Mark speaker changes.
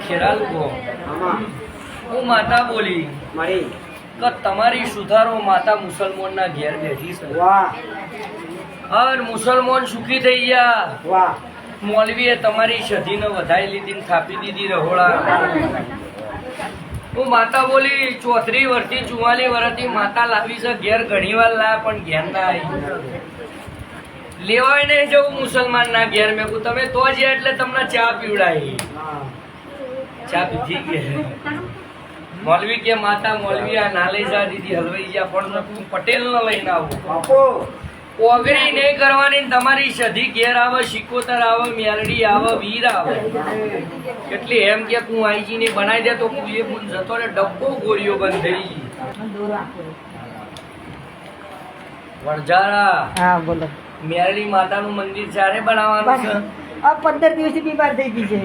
Speaker 1: ખેરાલ કો હું માતા બોલી કે તમારી સુધારો માતા મુસલમાન ના ઘેર બેઠી છે અને મુસલમાન સુખી થઈ ગયા મૌલવીએ તમારી સધીને વધાઈ લીધી થાપી દીધી રહોડા હું માતા બોલી 34 વર્ષથી 44 વર્ષથી માતા લાવી છે ઘેર ઘણી વાર લાયા પણ ઘેર ના આવી લેવાય નહીં જવું મુસલમાન ના ઘેર મેં કહું તમે તો જ એટલે તમને ચા પીવડાવી ચા પીધી કે મૌલવી કે માતા મૌલવી આ ના લઈ જા દીધી હલવાઈ જા પણ તું પટેલ ન લઈને આવું ઓગળી નહીં કરવાની તમારી સધી ઘેર આવે શિકોતર આવે મેલડી આવે વીર આવે એટલે એમ કે હું આઈજી ને બનાવી દે તો હું એ હું જતો ને ડબ્બો ગોળીઓ બંધ થઈ વણઝારા
Speaker 2: હા બોલો
Speaker 1: મેરડી માતાનું મંદિર ચારે બનાવવાનું છે
Speaker 2: આ 15 દિવસથી બીમાર થઈ ગઈ છે